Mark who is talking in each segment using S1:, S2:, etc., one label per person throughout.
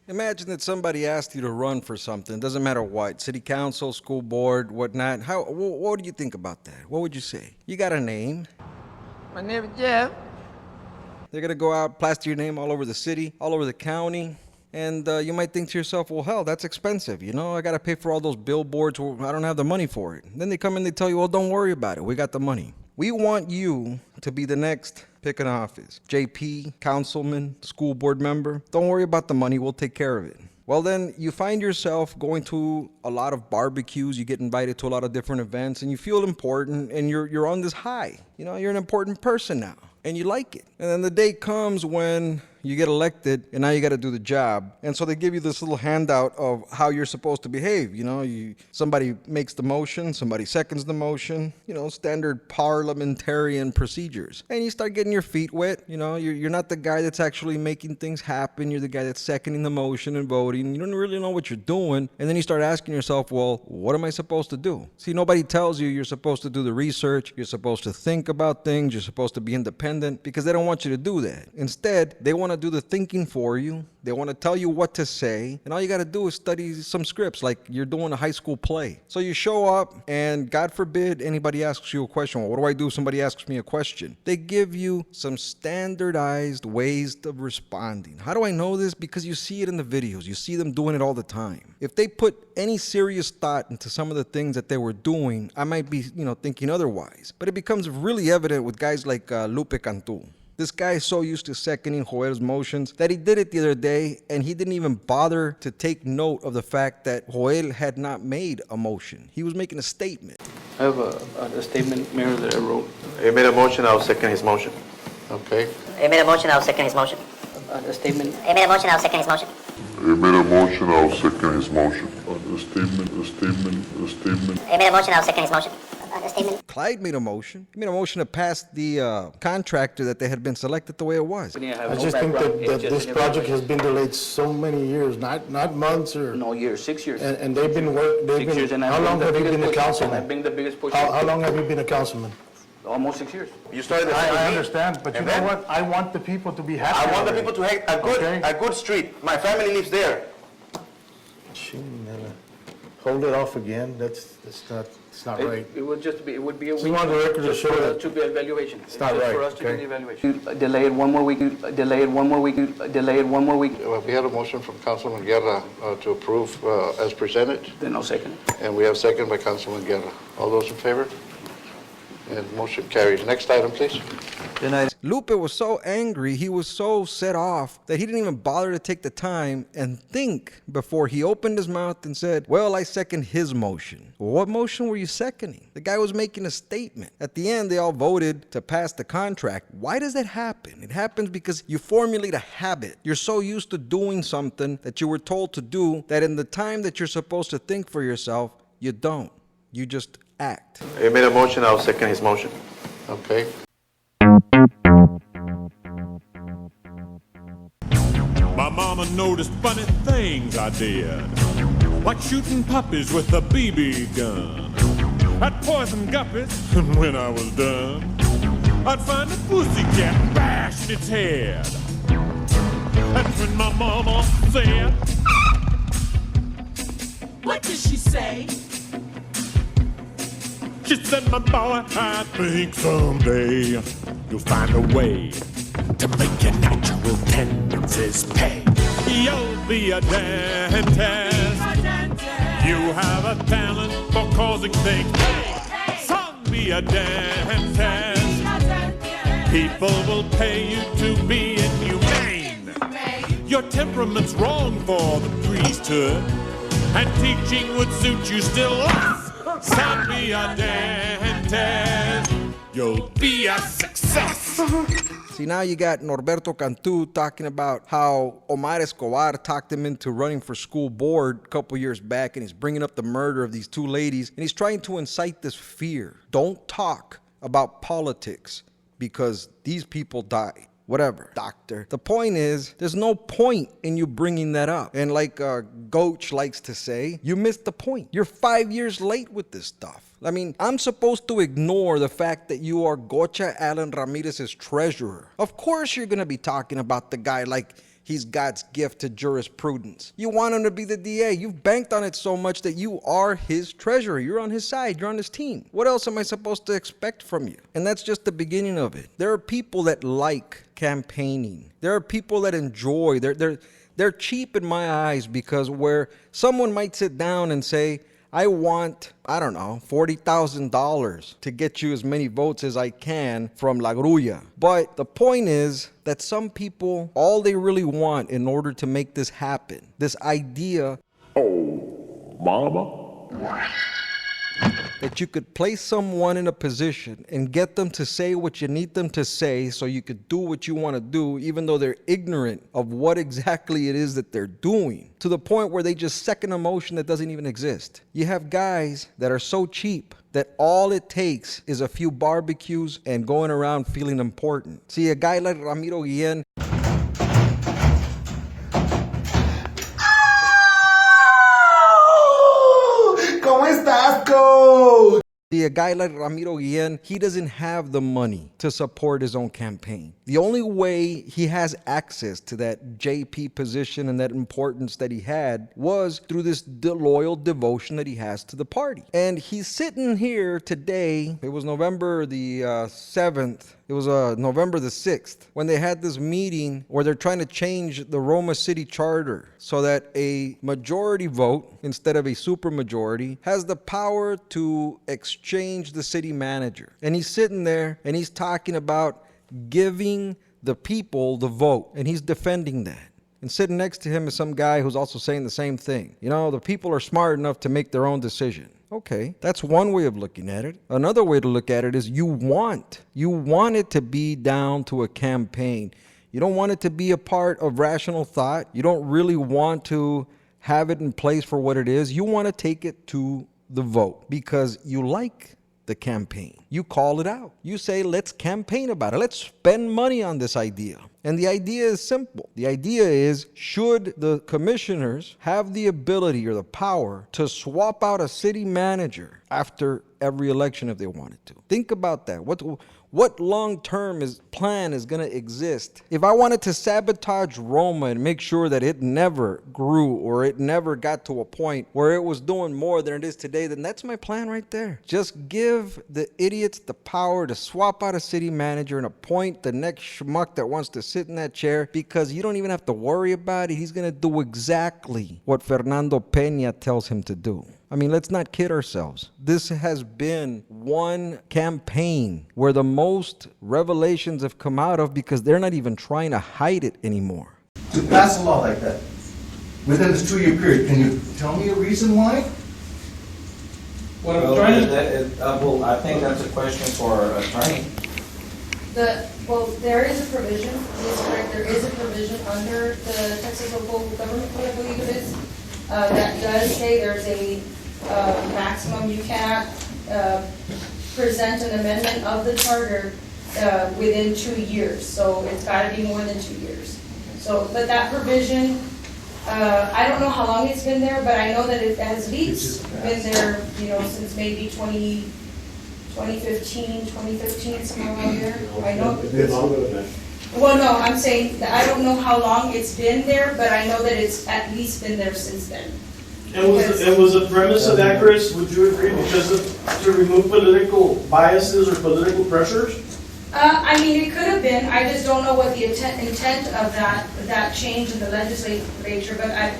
S1: Imagine that somebody asked you to run for something, doesn't matter what, city council, school board, whatnot. What do you think about that? What would you say? You got a name.
S2: My name is Jeff.
S1: They're going to go out, plaster your name all over the city, all over the county. And you might think to yourself, well, hell, that's expensive. You know, I got to pay for all those billboards. Well, I don't have the money for it. Then they come in, they tell you, well, don't worry about it. We got the money. We want you to be the next pick an office. JP, councilman, school board member. Don't worry about the money. We'll take care of it. Well, then you find yourself going to a lot of barbecues. You get invited to a lot of different events and you feel important and you're on this high. You know, you're an important person now and you like it. And then the day comes when you get elected and now you got to do the job. And so they give you this little handout of how you're supposed to behave. You know, somebody makes the motion, somebody seconds the motion, you know, standard parliamentarian procedures. And you start getting your feet wet. You know, you're not the guy that's actually making things happen. You're the guy that's seconding the motion and voting. You don't really know what you're doing. And then you start asking yourself, well, what am I supposed to do? See, nobody tells you you're supposed to do the research. You're supposed to think about things. You're supposed to be independent because they don't want you to do that. Instead, they want to do the thinking for you. They want to tell you what to say. And all you got to do is study some scripts like you're doing a high school play. So you show up and God forbid anybody asks you a question. Well, what do I do if somebody asks me a question? They give you some standardized ways of responding. How do I know this? Because you see it in the videos. You see them doing it all the time. If they put any serious thought into some of the things that they were doing, I might be, thinking otherwise. But it becomes really evident with guys like Lupe Cantu. This guy is so used to seconding Joel's motions that he did it the other day and he didn't even bother to take note of the fact that Joel had not made a motion. He was making a statement.
S3: I have a statement, Mayor, that I wrote.
S4: He made a motion, I'll second his motion.
S5: Okay.
S6: He made a motion, I'll second his motion.
S3: A statement.
S6: He made a motion, I'll second his motion.
S5: He made a motion, I'll second his motion. A statement.
S6: He made a motion, I'll second his motion.
S1: Clyde made a motion. He made a motion to pass the contractor that they had been selected the way it was.
S7: I just think that this project has been delayed so many years, not months or...
S3: No, years, 6 years.
S7: And they've been working...
S3: 6 years, and
S7: how long have you been a councilman?
S3: I've been the biggest push.
S7: How long have you been a councilman?
S3: Almost 6 years.
S4: You started the
S7: I understand, but you know what? I want the people to be happy.
S4: I want the people to have a good street. My family lives there.
S7: Gee, man, hold it off again. That's not right.
S3: It would just be, it would be a week.
S7: We want the record to show that
S3: to be evaluation.
S7: it's not right.
S3: For us to do
S7: okay?
S3: the evaluation. Delay it one more week. Delay it one more week. Delay it one more week.
S5: Well, we had a motion from Councilman Guerra to approve as presented,
S3: Then I'll second it.
S5: and we have second by Councilman Guerra. All those in favor? And motion carries. Next item, please.
S1: Lupe was so angry, he was so set off that he didn't even bother to take the time and think before he opened his mouth and said, well, I second his motion. Well, what motion were you seconding? The guy was making a statement. At the end, they all voted to pass the contract. Why does that happen? It happens because you formulate a habit. You're so used to doing something that you were told to do that in the time that you're supposed to think for yourself, you don't. You just act.
S4: He made a motion, I'll second his motion.
S5: Okay.
S8: My mama noticed funny things I did, like shooting puppies with a BB gun. I'd poison guppies, and when I was done, I'd find a pussycat and bash its head. That's when my mama said,
S9: what did she say?
S8: she said, my boy, I think someday you'll find a way to make your natural tendencies pay. You'll be a dentist. You have a talent for causing things. Hey, son, be a dentist. People will pay you to be inhumane. Your temperament's wrong for the priesthood, and teaching would suit you still less. Son, be a dentist. You'll be a success.
S1: See, now you got Norberto Cantu talking about how Omar Escobar talked him into running for school board a couple years back, and he's bringing up the murder of these two ladies, and he's trying to incite this fear. Don't talk about politics because these people died. Whatever, doctor. The point is, there's no point in you bringing that up. And like Goach likes to say, you missed the point. You're 5 years late with this stuff. I mean, I'm supposed to ignore the fact that you are Gocha Allen Ramirez's treasurer. Of course you're going to be talking about the guy like he's God's gift to jurisprudence. You want him to be the DA. You've banked on it so much that you are his treasurer. You're on his side. You're on his team. What else am I supposed to expect from you? And that's just the beginning of it. There are people that like campaigning. There are people that enjoy. They're cheap in my eyes, because where someone might sit down and say, I want, I don't know, $40,000 to get you as many votes as I can from La Grulla. But the point is that some people, all they really want in order to make this happen, this idea that you could place someone in a position and get them to say what you need them to say so you could do what you want to do, even though they're ignorant of what exactly it is that they're doing, to the point where they just second a motion that doesn't even exist. You have guys that are so cheap that all it takes is a few barbecues and going around feeling important. See, a guy like Ramiro Guillen,
S7: ¿Cómo estás, coach?
S1: See, a guy like Ramiro Guillen, he doesn't have the money to support his own campaign. The only way he has access to that JP position and that importance that he had was through this loyal devotion that he has to the party. And he's sitting here today. It was November the 7th. It was November the 6th when they had this meeting where they're trying to change the Roma City Charter so that a majority vote instead of a supermajority has the power to exchange the city manager. And he's sitting there and he's talking about giving the people the vote, and he's defending that. And sitting next to him is some guy who's also saying the same thing. You know, the people are smart enough to make their own decision. Okay, that's one way of looking at it. Another way to look at it is you want it to be down to a campaign. You don't want it to be a part of rational thought. You don't really want to have it in place for what it is. You want to take it to the vote because you like the campaign. You call it out. You say, let's campaign about it. Let's spend money on this idea. And the idea is simple. The idea is, should the commissioners have the ability or the power to swap out a city manager after every election if they wanted to? Think about that. What long-term plan is going to exist? If I wanted to sabotage Roma and make sure that it never grew or it never got to a point where it was doing more than it is today, then that's my plan right there. Just give the idiots the power to swap out a city manager and appoint the next schmuck that wants to sit in that chair, because you don't even have to worry about it. He's going to do exactly what Fernando Peña tells him to do. I mean, let's not kid ourselves. This has been one campaign where the most revelations have come out of, because they're not even trying to hide it anymore.
S7: To pass a law like that within this 2-year period, can you tell me a reason why?
S10: What I'm trying to... well, I think that's a question for our attorney.
S11: Well, there is a provision, he's correct, there is a provision under the Texas Local Government Code, I believe it is, that does say there's a maximum. You cannot present an amendment of the charter within 2 years. So it's got to be more than 2 years. So, but that provision, I don't know how long it's been there, but I know that it has at least been there, since maybe 2015, somewhere around there. I know. Well, no, I'm saying that I don't know how long it's been there, but I know that it's at least been there since then.
S12: And was the premise of that, Chris, would you agree, to remove political biases or political pressures?
S11: I mean, it could have been. I just don't know what the intent of that change in the legislature, but I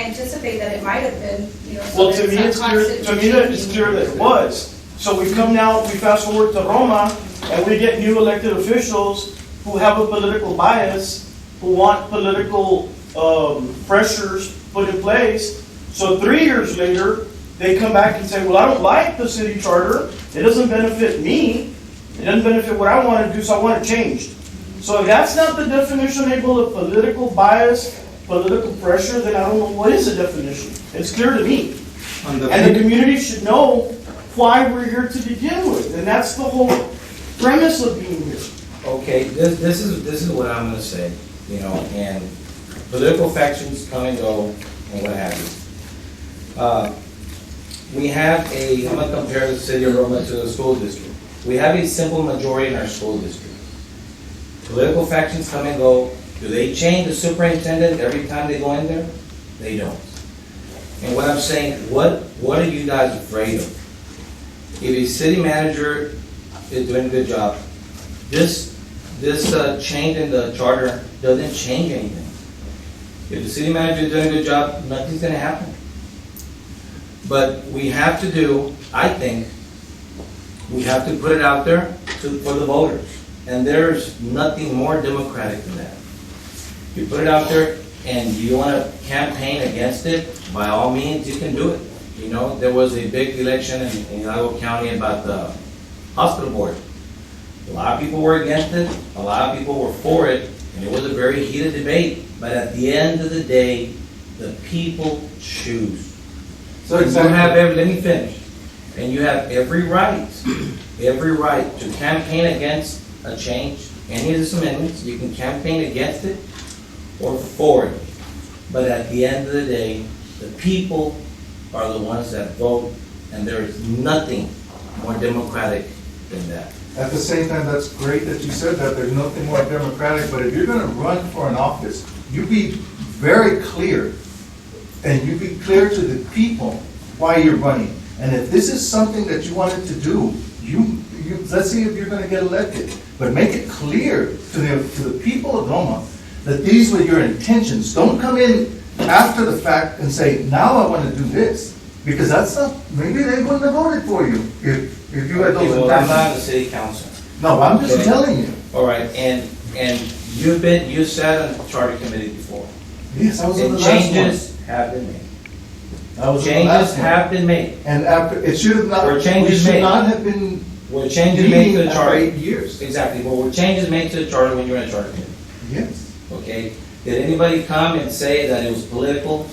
S11: anticipate that it might have been,
S12: Well, to me, it's clear that it was. So we fast forward to Roma, and we get new elected officials who have a political bias, who want political pressures put in place. So 3 years later, they come back and say, well, I don't like the city charter. It doesn't benefit me. It doesn't benefit what I want to do, so I want it changed. So if that's not the definition able of political bias, political pressure, then I don't know what is the definition. It's clear to me. And the community should know why we're here to begin with. And that's the whole premise of being here.
S10: Okay, this is what I'm going to say, and political factions come and go and what have you. We have I'm going to compare the city of Roma to the school district. We have a simple majority in our school district. Political factions come and go. Do they change the superintendent every time they go in there? They don't. And what I'm saying, what are you guys afraid of? If a city manager is doing a good job, this change in the charter doesn't change anything. If the city manager is doing a good job, nothing's gonna happen. But we have to do, I think, we have to put it out there for the voters. And there's nothing more democratic than that. You put it out there and you want to campaign against it, by all means, you can do it. You know, there was a big election in Hidalgo County about the hospital board. A lot of people were against it, a lot of people were for it, and it was a very heated debate. But at the end of the day, the people choose.
S7: So
S10: let me finish. And you have every right to campaign against a change, any of these amendments. You can campaign against it or for it. But at the end of the day, the people are the ones that vote, and there is nothing more democratic than that.
S7: At the same time, that's great that you said that, there's nothing more democratic, but if you're gonna run for an office, you be very clear, and you be clear to the people why you're running. And if this is something that you wanted to do, let's see if you're gonna get elected, but make it clear to the people of Roma that these were your intentions. Don't come in after the fact and say, now I wanna do this, because that's not, maybe they wouldn't have voted for you if you had those
S10: Well, I'm not
S7: intentions.
S10: the city council.
S7: No, I'm just
S10: Okay.
S7: telling you.
S10: All right, and you sat on the charter committee before.
S7: Yes, I was on
S10: And
S7: the last one.
S10: changes have been made.
S7: I was on the last
S10: Changes
S7: one.
S10: have been made.
S7: And after, it should have not,
S10: Were
S7: we
S10: changes
S7: should
S10: made?
S7: not have been
S10: Were changes made to
S7: meeting
S10: the
S7: after
S10: charter?
S7: 8 years.
S10: Exactly, well, were changes made to the charter when you were in a charter committee?
S7: Yes.
S10: Okay? Did anybody come and say that it was political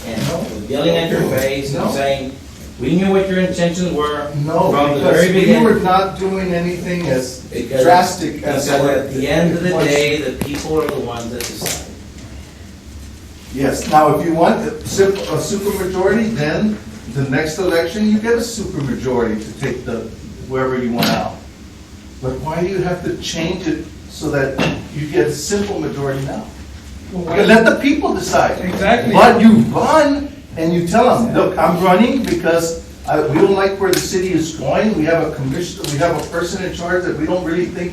S10: and
S7: No.
S10: was yelling at your face and
S7: No.
S10: saying, we knew what your intentions were
S7: No,
S10: from the
S7: because
S10: very
S7: we
S10: beginning?
S7: were not doing anything as
S10: Because-
S7: drastic as.
S10: Because
S7: what
S10: at the end of the
S7: it was.
S10: day, the people are the ones that decide.
S7: Yes, now if you want a supermajority, then the next election, you get a supermajority to take wherever you want out. But why do you have to change it so that you get a simple majority now? Let the people decide.
S12: Exactly.
S7: But you run and you tell them, look, I'm running because we don't like where the city is going. We have a commissioner, we have a person in charge that we don't really think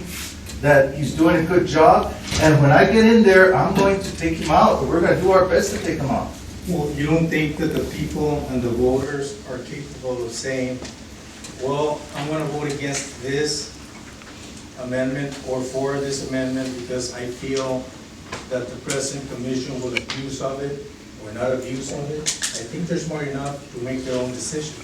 S7: that he's doing a good job. And when I get in there, I'm going to take him out, or we're gonna do our best to take him out.
S13: Well, you don't think that the people and the voters are capable of saying, well, I'm gonna vote against this amendment or for this amendment because I feel that the present commission will abuse of it or not abuse of it? I think they're smart enough to make their own decision.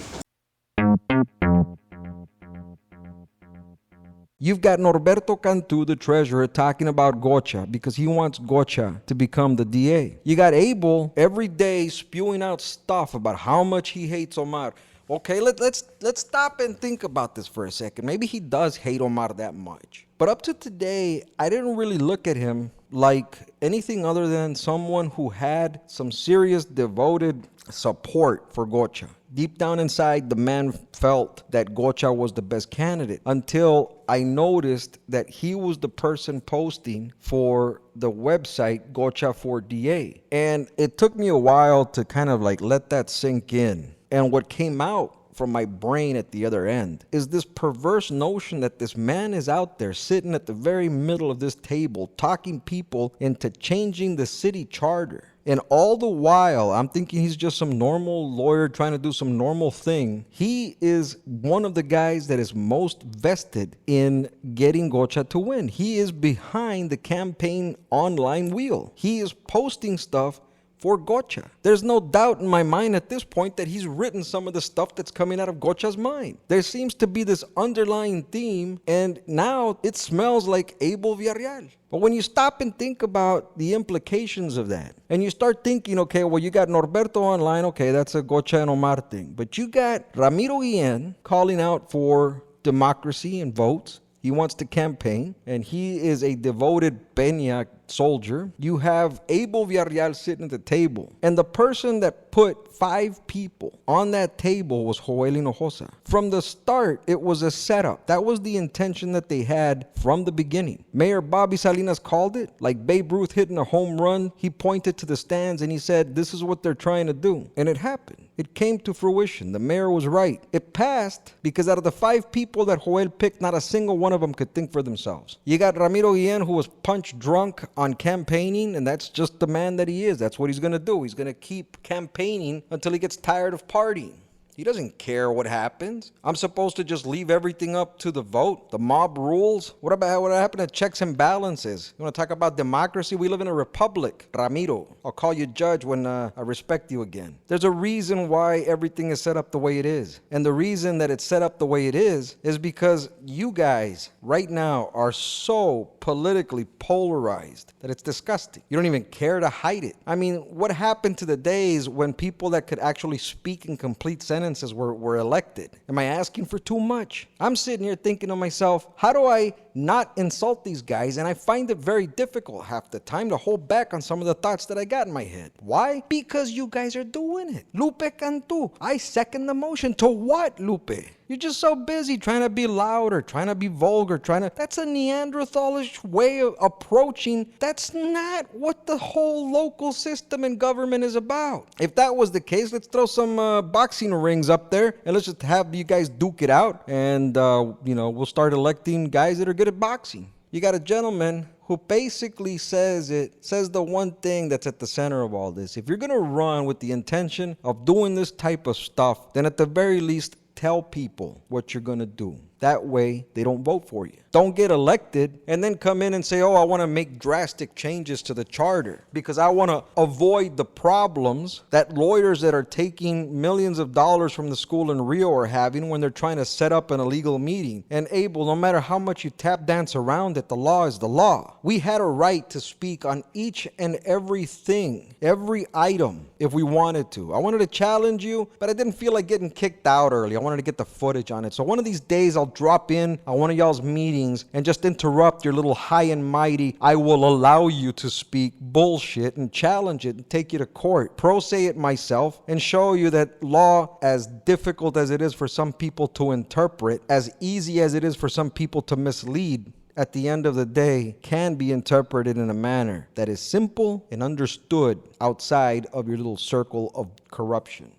S1: You've got Norberto Cantu, the treasurer, talking about Gocha because he wants Gocha to become the DA. You got Abel every day spewing out stuff about how much he hates Omar. Okay, let's stop and think about this for a second. Maybe he does hate Omar that much. But up to today, I didn't really look at him like anything other than someone who had some serious devoted support for Gocha. Deep down inside, the man felt that Gocha was the best candidate until I noticed that he was the person posting for the website Gocha for DA. And it took me a while to kind of like let that sink in. And what came out from my brain at the other end is this perverse notion that this man is out there sitting at the very middle of this table talking people into changing the city charter. And all the while, I'm thinking he's just some normal lawyer trying to do some normal thing. He is one of the guys that is most vested in getting Gocha to win. He is behind the campaign online wheel. He is posting stuff for Gocha. There's no doubt in my mind at this point that he's written some of the stuff that's coming out of Gocha's mind. There seems to be this underlying theme, and now it smells like Abel Villarreal. But when you stop and think about the implications of that, and you start thinking, okay, well, you got Norberto online, okay, that's a Gocha and Omar thing. But you got Ramiro Guillen calling out for democracy and votes. He wants to campaign, and he is a devoted Peña soldier. You have Abel Villarreal sitting at the table. And the person that put 5 people on that table was Joel Hinojosa. From the start, it was a setup. That was the intention that they had from the beginning. Mayor Bobby Salinas called it, like Babe Ruth hitting a home run. He pointed to the stands and he said, this is what they're trying to do. And it happened. It came to fruition. The mayor was right. It passed because out of the 5 people that Joel picked, not a single one of them could think for themselves. You got Ramiro Guillen, who was punch drunk on campaigning, and that's just the man that he is. That's what he's going to do. He's going to keep campaigning until he gets tired of partying. He doesn't care what happens. I'm supposed to just leave everything up to the vote, the mob rules. What happened to checks and balances? You want to talk about democracy? We live in a republic. Ramiro, I'll call you judge when I respect you again. There's a reason why everything is set up the way it is. And the reason that it's set up the way it is because you guys right now are so politically polarized that it's disgusting. You don't even care to hide it. I mean, what happened to the days when people that could actually speak in complete sentences were elected? Am I asking for too much? I'm sitting here thinking to myself, how do I not insult these guys? And I find it very difficult half the time to hold back on some of the thoughts that I got in my head. Why? Because you guys are doing it. Lupe Cantu, I second the motion. To what, Lupe? You're just so busy trying to be louder, trying to be vulgar, that's a Neanderthalish way of approaching. That's not what the whole local system and government is about. If that was the case, let's throw some boxing rings up there and let's just have you guys duke it out, and we'll start electing guys that are good at boxing. You got a gentleman who basically says the one thing that's at the center of all this. If you're going to run with the intention of doing this type of stuff, then at the very least, tell people what you're going to do. That way, they don't vote for you. Don't get elected and then come in and say, oh, I want to make drastic changes to the charter because I want to avoid the problems that lawyers that are taking millions of dollars from the school in Rio are having when they're trying to set up an illegal meeting. And Abel, no matter how much you tap dance around it, the law is the law. We had a right to speak on each and everything, every item, if we wanted to. I wanted to challenge you, but I didn't feel like getting kicked out early. I wanted to get the footage on it. So one of these days, I'll drop in on one of y'all's meetings and just interrupt your little high and mighty, I will allow you to speak bullshit and challenge it and take you to court. Pro se it myself and show you that law, as difficult as it is for some people to interpret, as easy as it is for some people to mislead, at the end of the day, can be interpreted in a manner that is simple and understood outside of your little circle of corruption.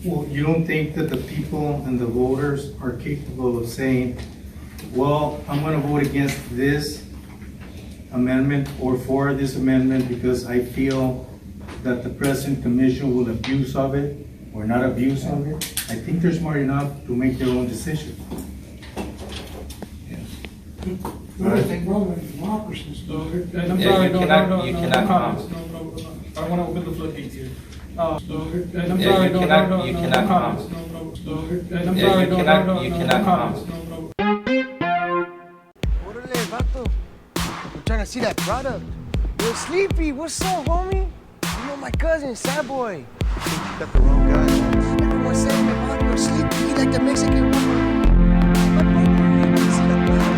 S13: Well, you don't think that the people and the voters are capable of saying, well, I'm going to vote against this amendment or for this amendment because I feel that the present commission will abuse of it or not abuse of it? I think they're smart enough to make their own decision.
S14: I think we're in democracy.
S12: I'm sorry, no. I want to open the floodgates here. I'm sorry, no. You cannot comment. I'm sorry, no. You cannot comment.
S2: Orale, vato. I'm trying to see that product. Yo, Sleepy, what's up, homie? You know my cousin, Sad Boy.
S4: I think you got the wrong guy.
S2: Everyone's saying about your Sleepy, like the Mexican rapper. My brother, you can see the product.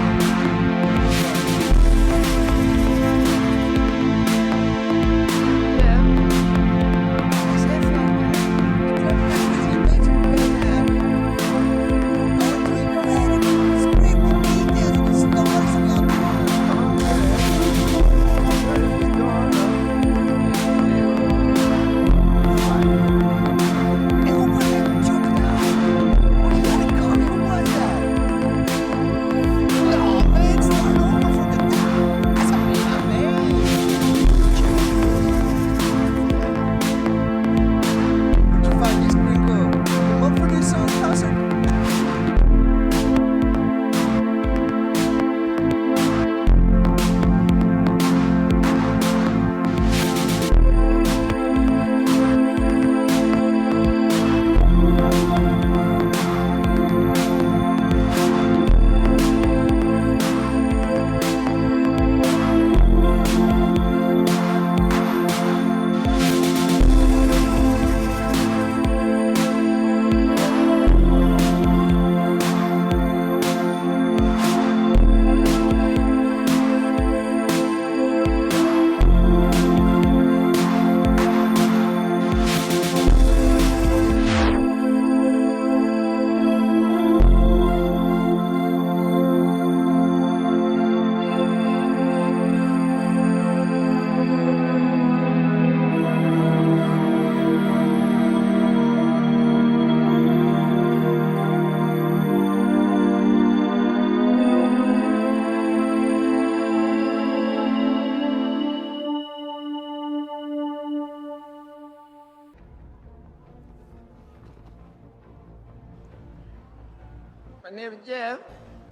S2: My name is Jeff.